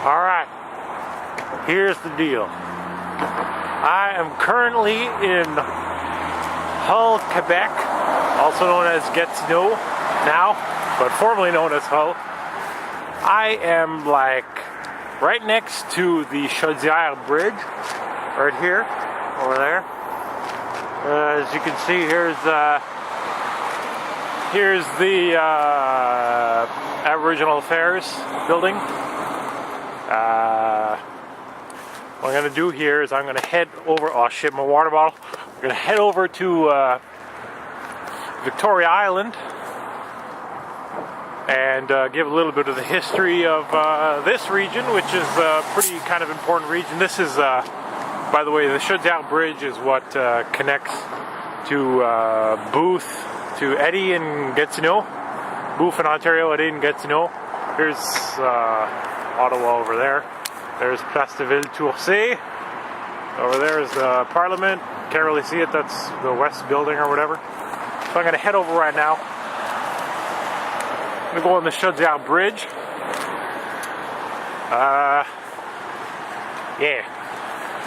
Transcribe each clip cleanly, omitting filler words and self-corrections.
Alright, here's the deal. I am currently in Hull, Quebec, also known as Gatineau now, but formerly known as Hull. I am like right next to the Chaudière Bridge, right here, over there. As you can see, here's the Aboriginal Affairs building. What I'm gonna do here is I'm gonna head over. Oh shit, my water bottle. I'm gonna head over to Victoria Island and give a little bit of the history of this region, which is a pretty kind of important region. This is, by the way, the Chaudière Bridge is what connects to Booth to Eddy in Gatineau. Booth in Ontario, Eddy in Gatineau. Here's Ottawa over there. There's Place de Ville Tourcé. Over there is the Parliament. Can't really see it. That's the West Building or whatever. So I'm going to head over right now. I'm going to go on the Chaudière Bridge. Yeah.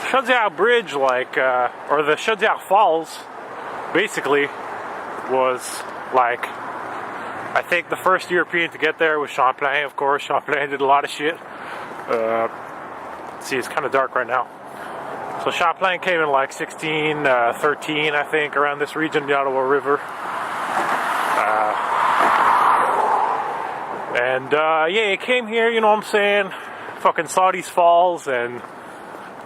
Chaudière Bridge, like, or the Chaudière Falls, basically was like, I think the first European to get there was Champlain, of course. Champlain did a lot of shit. See, it's kind of dark right now. So Champlain came in like 1613, I think, around this region, the Ottawa River. Yeah, he came here, you know what I'm saying? Fucking saw these falls, and,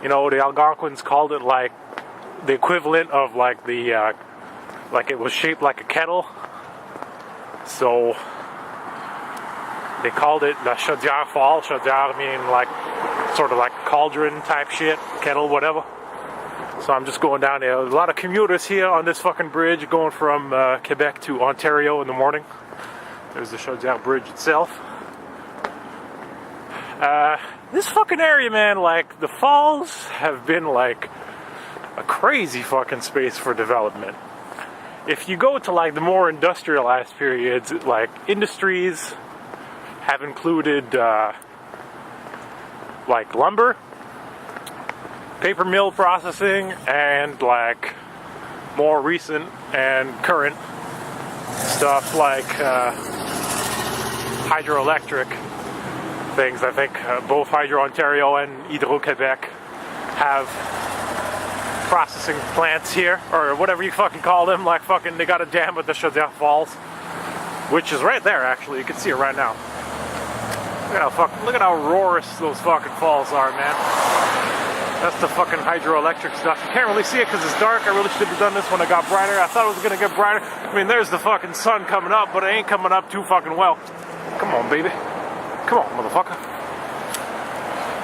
you know, the Algonquins called it like the equivalent of like the, like it was shaped like a kettle. So they called it the Chaudière Fall. Chaudière meaning like sort of like cauldron type shit, kettle, whatever. So I'm just going down there. There's a lot of commuters here on this fucking bridge going from Quebec to Ontario in the morning. There's the Chaudière Bridge itself. This fucking area, man, like the falls have been like a crazy fucking space for development. If you go to like the more industrialized periods, like industries have included like lumber, paper mill processing, and like more recent and current stuff like hydroelectric things. I think both Hydro Ontario and Hydro-Quebec have processing plants here, or whatever you fucking call them. Like fucking, they got a dam at the Chaudière Falls, which is right there. Actually, you can see it right now. Look at how roarous those fucking falls are, man. That's the fucking hydroelectric stuff. You can't really see it because it's dark. I really should have done this when it got brighter. I thought it was gonna get brighter. I mean, there's the fucking sun coming up, but it ain't coming up too fucking well. Come on, baby. Come on, motherfucker.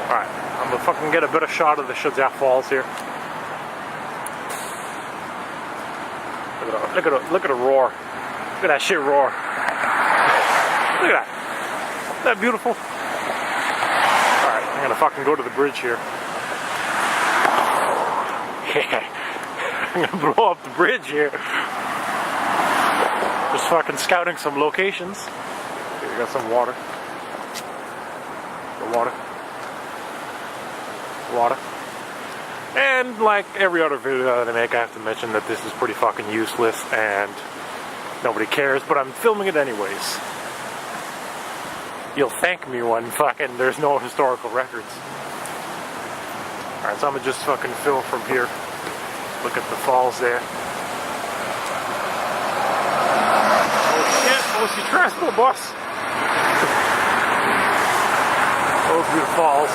Alright, I'm gonna fucking get a better shot of the Chaudière Falls here. Look at the roar. Look at that shit roar. Look at that. Isn't that beautiful? Alright, I'm gonna fucking go to the bridge here. Yeah. I'm gonna blow up the bridge here. Just fucking scouting some locations. Here, we got some water. The water. Water. And like every other video that I make, I have to mention that this is pretty fucking useless and nobody cares, but I'm filming it anyways. You'll thank me when fucking there's no historical records. Alright, so I'm gonna just fucking film from here. Look at the falls there. Oh shit, what's your transport bus? Those are the falls.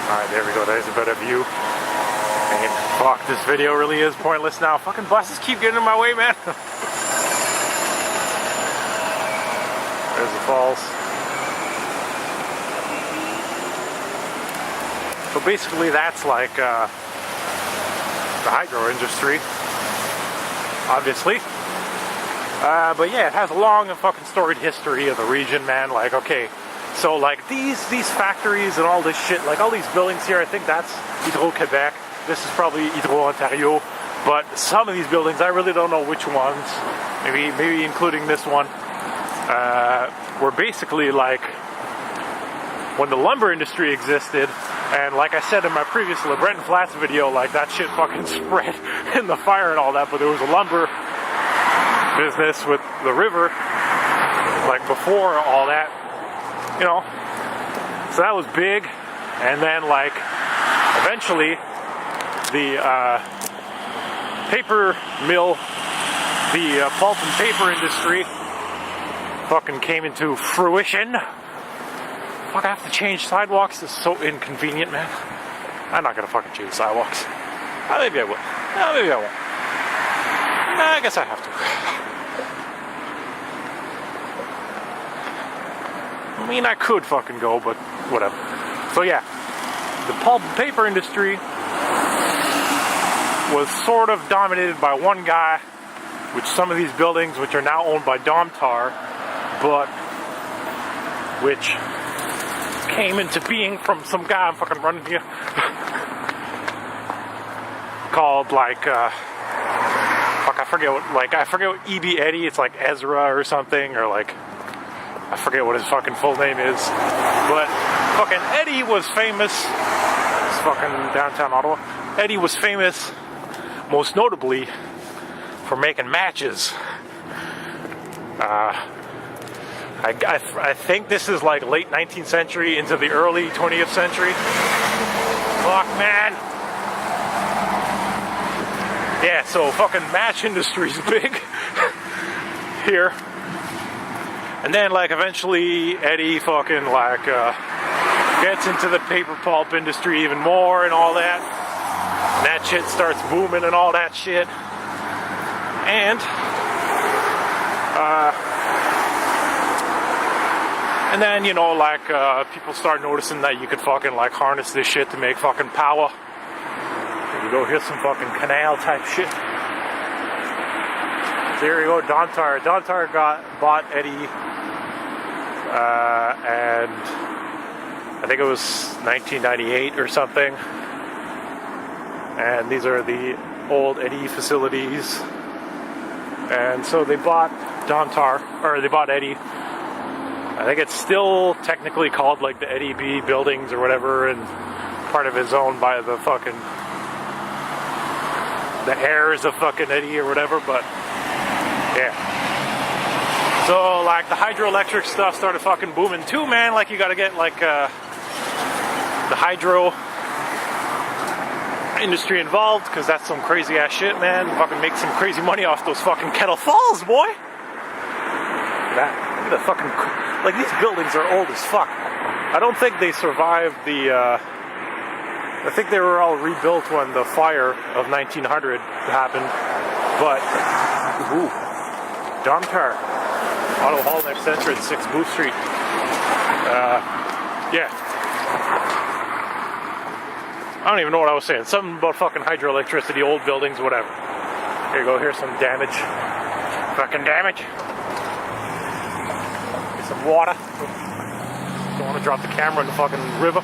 Alright, there we go, there's a better view. And fuck, this video really is pointless now. Fucking buses keep getting in my way, man. There's the falls. So basically that's like the hydro industry, obviously. But yeah, it has a long and fucking storied history of the region, man. Like, okay, so like these factories and all this shit, like all these buildings here, I think that's Hydro-Québec. This is probably Hydro-Ontario. But some of these buildings, I really don't know which ones, maybe including this one, were basically like when the lumber industry existed. And like I said in my previous LeBreton Flats video, like that shit fucking spread in the fire and all that, but there was a lumber business with the river, like before all that, you know, so that was big. And then like eventually the paper mill, the pulp and paper industry fucking came into fruition. Fuck, I have to change sidewalks. This is so inconvenient, man. I'm not gonna fucking change sidewalks. Maybe I will. Maybe I won't. I guess I have to. I mean, I could fucking go, but whatever. So yeah, the pulp and paper industry was sort of dominated by one guy, which some of these buildings, which are now owned by Domtar, but which came into being from some guy I'm fucking running here called like fuck, I forget what Eddy, it's like Ezra or something, or like I forget what his fucking full name is, but fucking Eddy was famous. It's fucking downtown Ottawa. Eddy was famous most notably for making matches. I think this is like late 19th century into the early 20th century. Fuck, man. Yeah, so fucking match industry's big here. And then like eventually Eddy fucking like gets into the paper pulp industry even more and all that. And that shit starts booming and all that shit. And then, you know, like, people start noticing that you could fucking, like, harness this shit to make fucking power. You go here's some fucking canal type shit. So here you go, Domtar. Domtar bought Eddy, and I think it was 1998 or something. And these are the old Eddy facilities. And so they bought Domtar, or they bought Eddy. I think it's still technically called like the Eddy B buildings or whatever, and part of it's owned by the fucking the heirs of fucking Eddy or whatever, but yeah. So like the hydroelectric stuff started fucking booming too, man. Like you gotta get like the hydro industry involved, because that's some crazy ass shit, man. Fucking make some crazy money off those fucking Kettle Falls, boy. Look at that. Look at the fucking, like these buildings are old as fuck. I don't think they survived the, I think they were all rebuilt when the fire of 1900 happened. But, ooh, Domtar, Auto Hall next entrance, 6 Booth Street. Yeah. I don't even know what I was saying. Something about fucking hydroelectricity, old buildings, whatever. Here you go, here's some damage. Fucking damage. Here's some water. Don't want to drop the camera in the fucking river.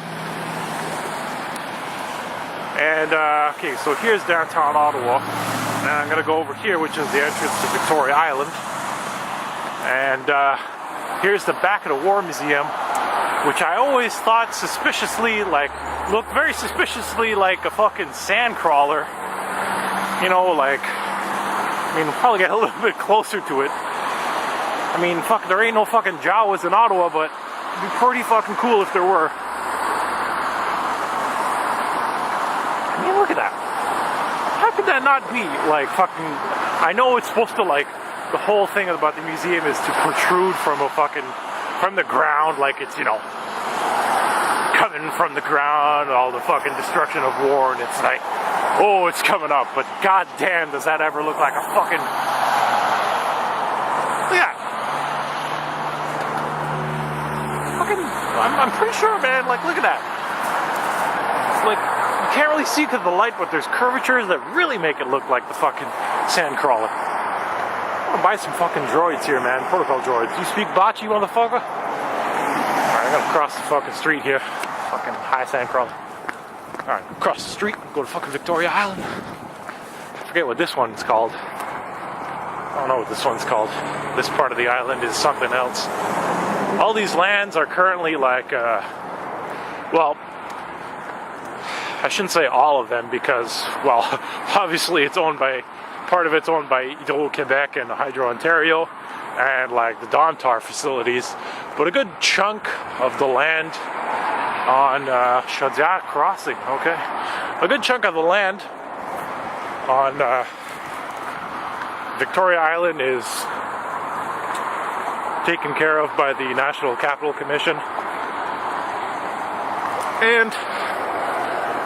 And, okay, so here's downtown Ottawa. And I'm going to go over here, which is the entrance to Victoria Island. And, here's the back of the War Museum, which I always thought suspiciously, like, looked very suspiciously like a fucking sand crawler. You know, like, I mean, we'll probably get a little bit closer to it. I mean, fuck, there ain't no fucking Jawas in Ottawa, but it'd be pretty fucking cool if there were. I mean, look at that. How could that not be, like, fucking, I know it's supposed to, like, the whole thing about the museum is to protrude from a fucking, from the ground, like it's, you know, coming from the ground, all the fucking destruction of war, and it's like, oh, it's coming up, but goddamn, does that ever look like a fucking, look at that. Fucking, I'm pretty sure, man, like, look at that. like, you can't really see because of the light, but there's curvatures that really make it look like the fucking sand crawler. I'm gonna buy some fucking droids here, man. Protocol droids. You speak Bocce, motherfucker? Alright, I'm gonna cross the fucking street here. Fucking high sand crawler. Alright, cross the street, go to fucking Victoria Island. I forget what this one's called. I don't know what this one's called. This part of the island is something else. All these lands are currently like, well, I shouldn't say all of them because, well, obviously it's owned by, part of it's owned by Hydro-Quebec and Hydro Ontario and like the Domtar facilities, but a good chunk of the land on Chaudière Crossing, okay? A good chunk of the land on Victoria Island is taken care of by the National Capital Commission. And,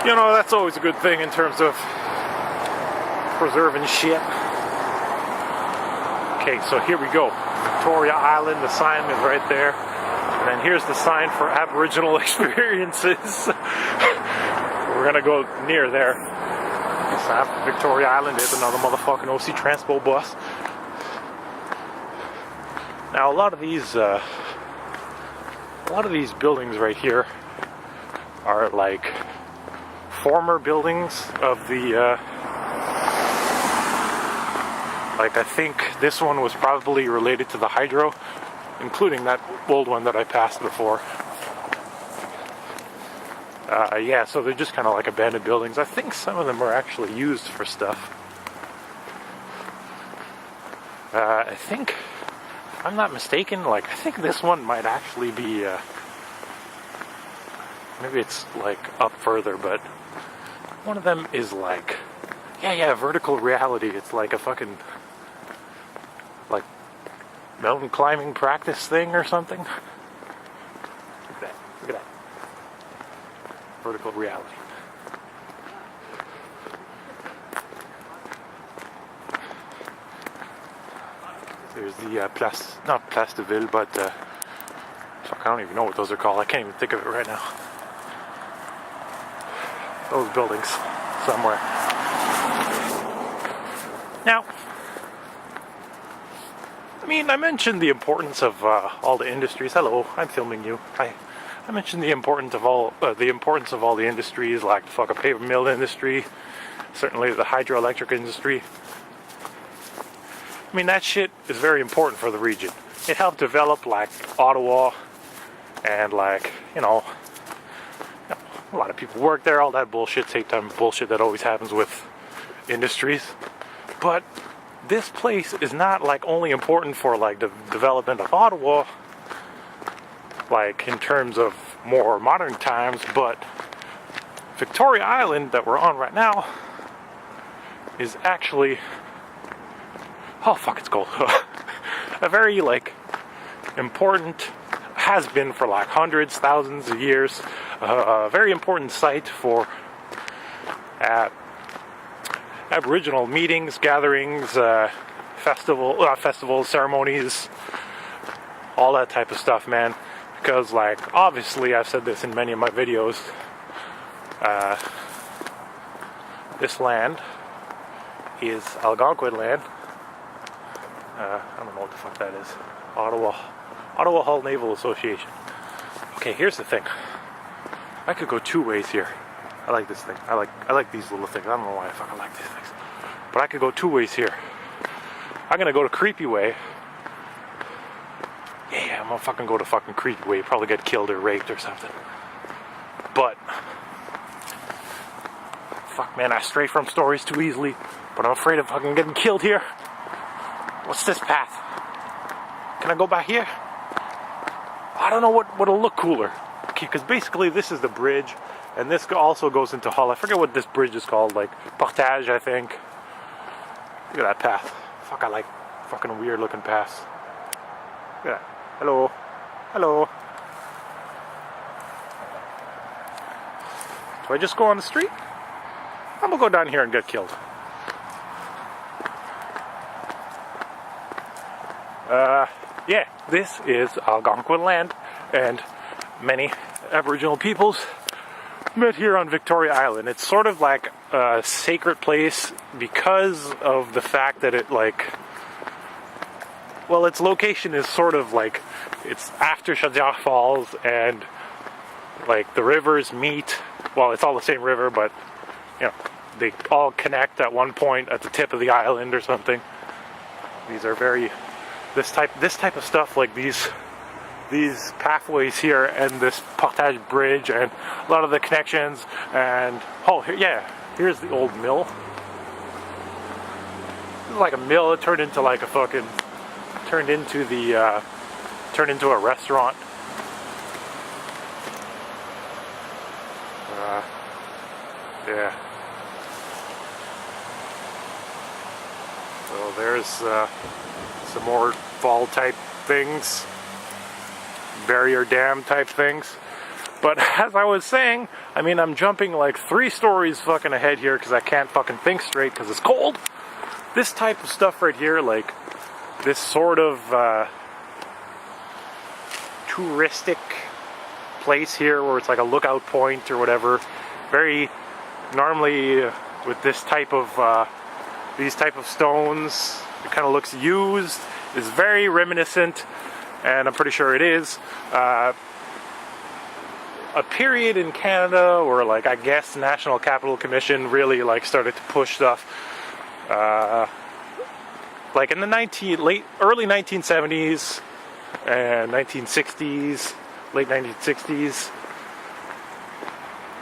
you know, that's always a good thing in terms of preserving shit. Okay, so here we go. Victoria Island, the sign is right there. And then here's the sign for Aboriginal experiences. We're gonna go near there. So Victoria Island is another motherfucking OC Transpo bus. Now a lot of these buildings right here are like former buildings of the like I think this one was probably related to the hydro, including that old one that I passed before. Yeah, so they're just kind of like abandoned buildings. I think some of them are actually used for stuff. I think, if I'm not mistaken, like I think this one might actually be maybe it's like up further, but one of them is like, yeah, vertical reality. It's like a fucking like mountain climbing practice thing or something. Look at that. Look at that. Vertical reality. There's the not Place de Ville, but fuck, I don't even know what those are called. I can't even think of it right now. Those buildings somewhere. Now, I mean, I mentioned the importance of all the industries. Hello, I'm filming you. Hi. I mentioned the importance of all the industries, like the fucking paper mill industry, certainly the hydroelectric industry. I mean, that shit is very important for the region. It helped develop like Ottawa, and like, you know, a lot of people work there, all that bullshit, same time bullshit that always happens with industries. But this place is not like only important for like the development of Ottawa, like in terms of more modern times, but Victoria Island that we're on right now is actually, oh fuck, it's cold. A very like important, has been for like hundreds, thousands of years, a very important site for Aboriginal meetings, gatherings, festivals, ceremonies, all that type of stuff, man. Because, like, obviously, I've said this in many of my videos, this land is Algonquin land. I don't know what the fuck that is. Ottawa Hull Naval Association. Okay, here's the thing. I could go two ways here. I like this thing. I like these little things. I don't know why I fucking like these things. But I could go two ways here. I'm gonna go to Creepy Way. Yeah, I'm gonna fucking go to fucking Creepy Way. Probably get killed or raped or something. But fuck, man, I stray from stories too easily. But I'm afraid of fucking getting killed here. What's this path? Can I go by here? I don't know what'll look cooler. Okay, because basically this is the bridge, and this also goes into Hull. I forget what this bridge is called, like Portage, I think. Look at that path. Fuck, I like fucking weird looking paths. Look at that. Hello. Hello. Do I just go on the street? I'm gonna go down here and get killed. Yeah, this is Algonquin land, and many Aboriginal peoples met here on Victoria Island. It's sort of like a sacred place because of the fact that it like, well, its location is sort of like, it's after Chaudière Falls and like the rivers meet. Well, it's all the same river, but you know, they all connect at one point at the tip of the island or something. These are very, this type of stuff, like these pathways here and this portage bridge and a lot of the connections. And oh yeah, here's the old mill. This is like a mill. It turned into like a fucking, turned into a restaurant. Yeah. So there's some more fall type things, barrier dam type things. But as I was saying, I mean, I'm jumping like 3 stories fucking ahead here because I can't fucking think straight because it's cold. This type of stuff right here, like this sort of touristic place here where it's like a lookout point or whatever, very normally with this type of these type of stones, it kind of looks used, is very reminiscent, and I'm pretty sure it is a period in Canada where, like, I guess National Capital Commission really like started to push stuff like in the early 1970s and 1960s, late 1960s.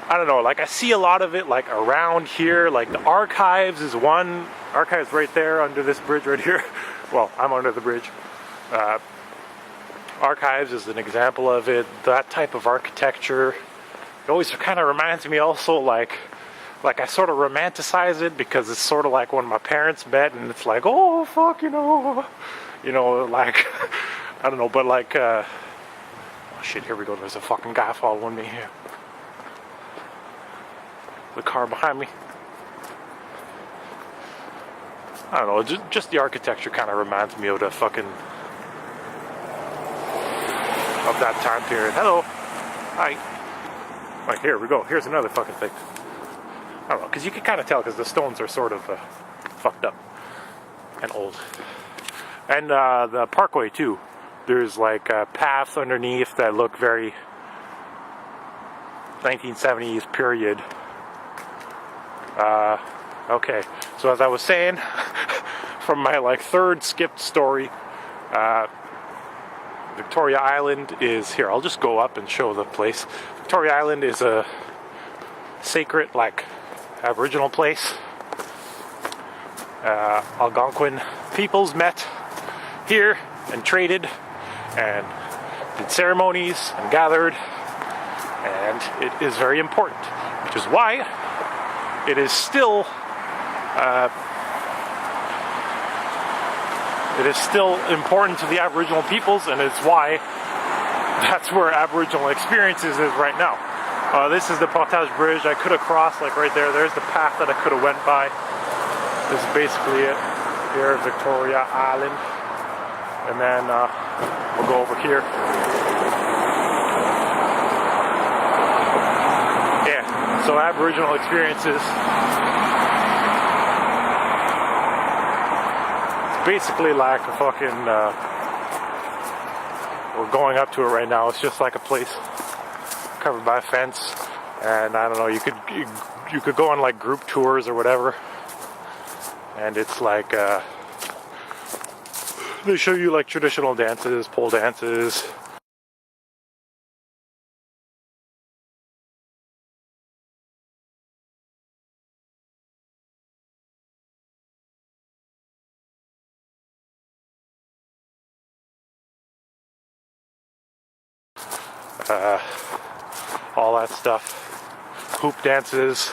I don't know, like I see a lot of it like around here, like the archives is one, archives right there under this bridge right here. Well, I'm under the bridge. Archives is an example of it, that type of architecture. It always kind of reminds me also like I sort of romanticize it because it's sort of like when my parents met and it's like, oh fuck, you know, like, I don't know, but like, oh shit, here we go, there's a fucking guy following me here. The car behind me. I don't know, just the architecture kind of reminds me of the fucking, of that time period. Hello. Hi. Right, here we go. Here's another fucking thing. I don't know, because you can kind of tell because the stones are sort of fucked up and old. And the parkway too. There's like paths underneath that look very 1970s period. Okay, so as I was saying, from my like 3rd skipped story, Victoria Island is here. I'll just go up and show the place. Victoria Island is a sacred, like, Aboriginal place. Algonquin peoples met here and traded and did ceremonies and gathered, and it is very important, which is why it is still important to the Aboriginal peoples, and it's why that's where Aboriginal experiences is right now. This is the portage bridge. I could have crossed like right there. There's the path that I could have went by. This is basically it. Here, Victoria Island, and then we'll go over here. Yeah. So Aboriginal experiences. Basically like a fucking we're going up to it right now. It's just like a place covered by a fence, and I don't know, you could go on like group tours or whatever, and it's like they show you like traditional dances, pole dances. All that stuff, hoop dances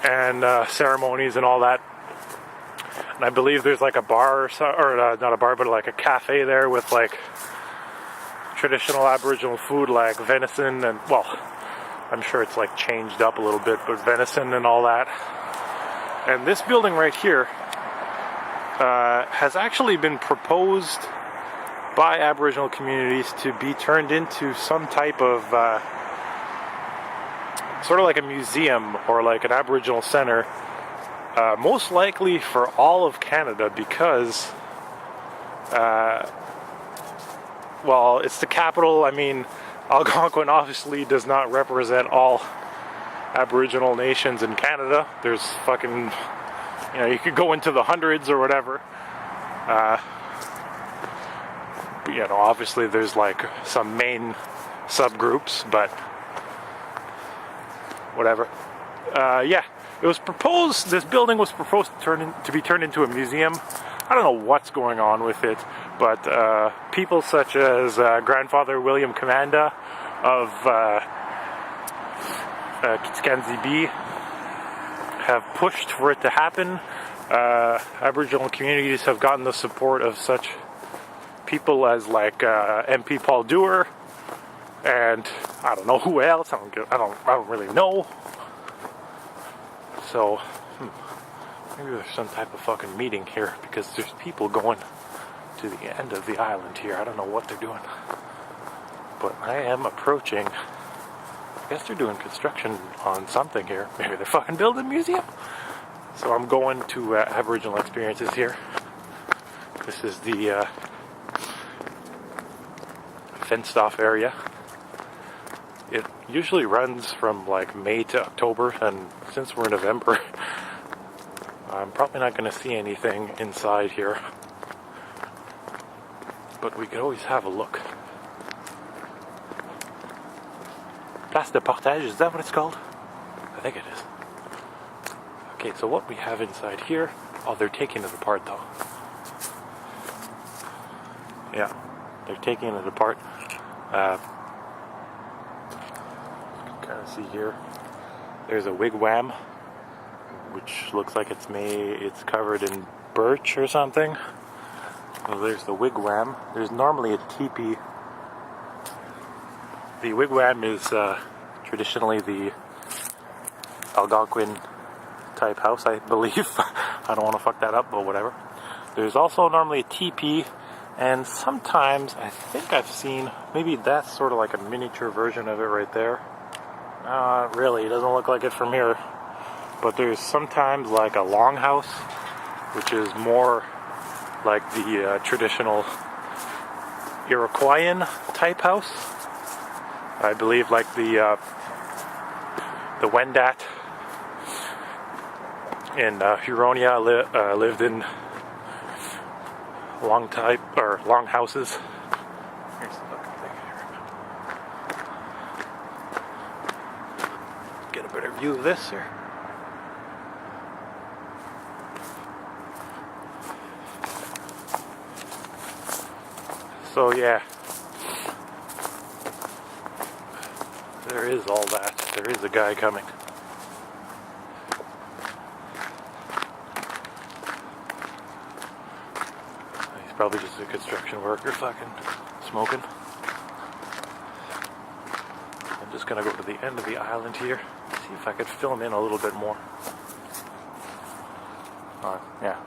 and ceremonies and all that. And I believe there's like a bar, or not a bar, but like a cafe there with like traditional Aboriginal food like venison and, well, I'm sure it's like changed up a little bit, but venison and all that. And this building right here has actually been proposed by Aboriginal communities to be turned into some type of sort of like a museum or like an Aboriginal center, most likely for all of Canada because, well, it's the capital. I mean, Algonquin obviously does not represent all Aboriginal nations in Canada. There's fucking, you know, you could go into the hundreds or whatever. You know, obviously there's like some main subgroups, but whatever. Yeah, it was proposed, this building was proposed to be turned into a museum. I don't know what's going on with it, but people such as grandfather William Commanda of Kitskanzi B have pushed for it to happen. Aboriginal communities have gotten the support of such people as like MP Paul Dewar and I don't know who else. I don't really know. So maybe there's some type of fucking meeting here because there's people going to the end of the island here. I don't know what they're doing, but I am approaching. I guess they're doing construction on something here. Maybe they're fucking building a museum. So I'm going to Aboriginal experiences here. This is the fenced off area. It usually runs from like May to October, and since we're in November, I'm probably not going to see anything inside here. But we could always have a look. Place de Portage, is that what it's called? I think it is. Okay, so what we have inside here, oh, they're taking it apart though. Yeah, they're taking it apart. Kind of see here, there's a wigwam, which looks like it's covered in birch or something. Well, there's the wigwam. There's normally a teepee. The wigwam is traditionally the Algonquin type house, I believe. I don't want to fuck that up, but whatever. There's also normally a teepee, and sometimes I think I've seen, maybe that's sort of like a miniature version of it right there. Really, it doesn't look like it from here. But there's sometimes like a longhouse, which is more like the traditional Iroquoian type house. I believe like the Wendat in Huronia lived in long houses. Here's the fucking thing here. Get a better view of this here. So yeah, there is all that. There is a guy coming. He's probably just a construction worker fucking smoking. I'm just gonna go to the end of the island here, see if I could film in a little bit more. Yeah,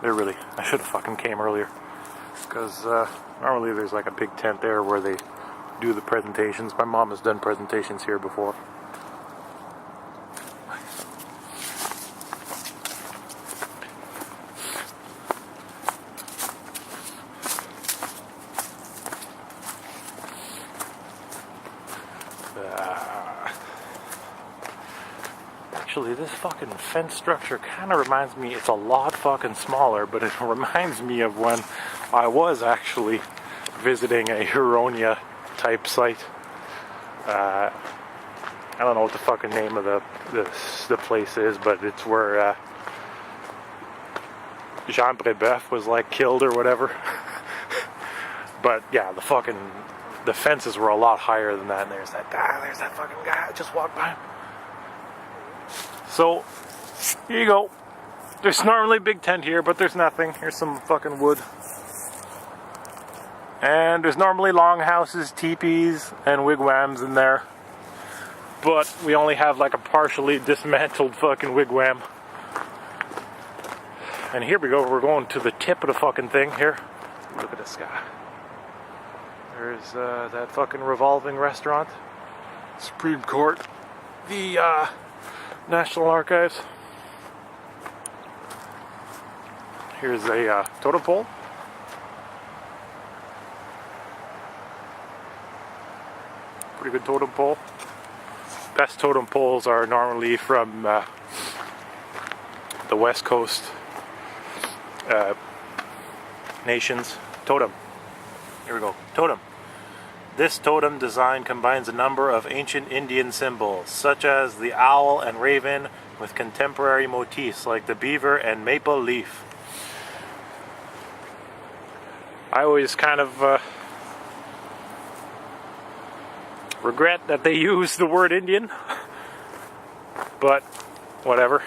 I should have fucking came earlier. Because normally there's like a big tent there where they do the presentations. My mom has done presentations here before. Actually, this fucking fence structure kind of reminds me, it's a lot fucking smaller, but it reminds me of when I was actually visiting a Huronia type site. I don't know what the fucking name of the place is, but it's where Jean Brebeuf was like killed or whatever. But yeah, the fences were a lot higher than that, and there's that fucking guy I just walked by him. So, here you go. There's normally a big tent here, but there's nothing. Here's some fucking wood. And there's normally longhouses, teepees, and wigwams in there. But we only have like a partially dismantled fucking wigwam. And here we go, we're going to the tip of the fucking thing here. Look at this guy. There's that fucking revolving restaurant. Supreme Court. The National Archives. Here's a totem pole. Pretty good totem pole. Best totem poles are normally from the West Coast nations. Totem. Here we go. Totem. This totem design combines a number of ancient Indian symbols, such as the owl and raven, with contemporary motifs like the beaver and maple leaf. I always kind of regret that they use the word Indian, but whatever.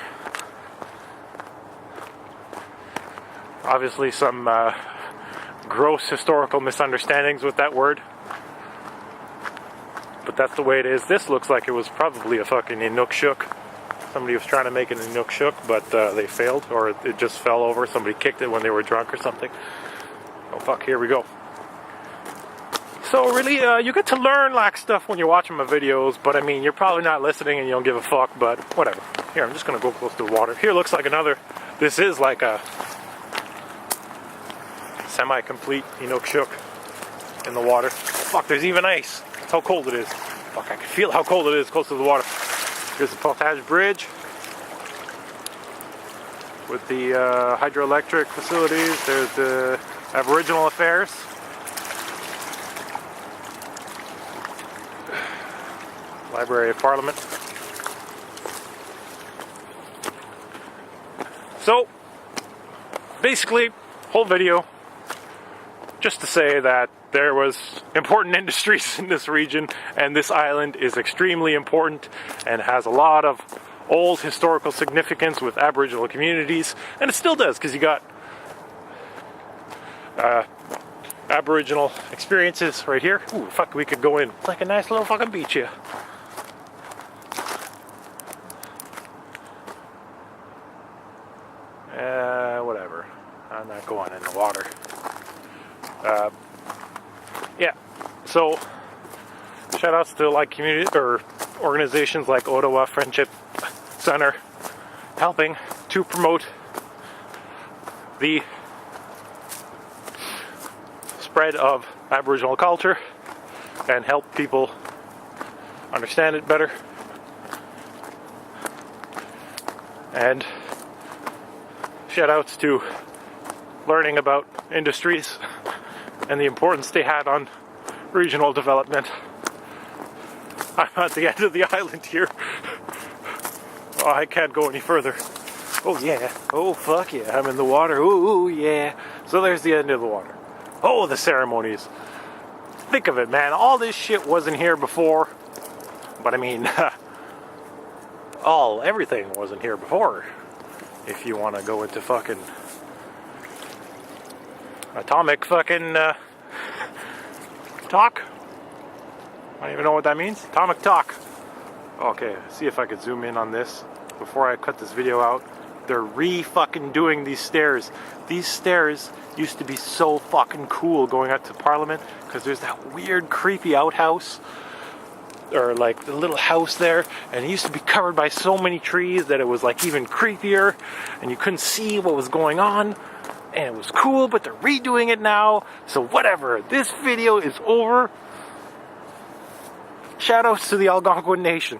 Obviously some gross historical misunderstandings with that word. But that's the way it is. This looks like it was probably a fucking Inukshuk. Somebody was trying to make an Inukshuk, but they failed, or it just fell over. Somebody kicked it when they were drunk or something. Oh fuck, here we go. So really, you get to learn like stuff when you're watching my videos, but I mean, you're probably not listening and you don't give a fuck, but whatever. Here, I'm just gonna go close to the water. Here looks like another, this is like a semi-complete Inukshuk in the water. Fuck, there's even ice. That's how cold it is. Fuck, I can feel how cold it is close to the water. Here's the Portage Bridge with the hydroelectric facilities. There's the Aboriginal Affairs. Library of Parliament. So, basically, whole video just to say that there was important industries in this region, and this island is extremely important and has a lot of old historical significance with Aboriginal communities, and it still does, because you got Aboriginal experiences right here. Ooh, fuck, we could go in. It's like a nice little fucking beach here. Whatever. I'm not going in the water. Yeah, so shout outs to like community or organizations like Ottawa Friendship Center helping to promote the spread of Aboriginal culture and help people understand it better. And shout outs to learning about industries and the importance they had on regional development. I'm at the end of the island here. Oh, I can't go any further. Oh yeah. Oh fuck yeah. I'm in the water. Ooh yeah. So there's the end of the water. Oh, the ceremonies. Think of it, man. All this shit wasn't here before. But I mean, everything wasn't here before. If you want to go into fucking atomic fucking talk. I don't even know what that means. Atomic talk. Okay, see if I could zoom in on this before I cut this video out. They're re-fucking doing these stairs. These stairs used to be so fucking cool going up to Parliament, because there's that weird creepy outhouse, or like the little house there, and it used to be covered by so many trees that it was like even creepier, and you couldn't see what was going on. And it was cool, but they're redoing it now. So whatever. This video is over. Shout outs to the Algonquin Nation.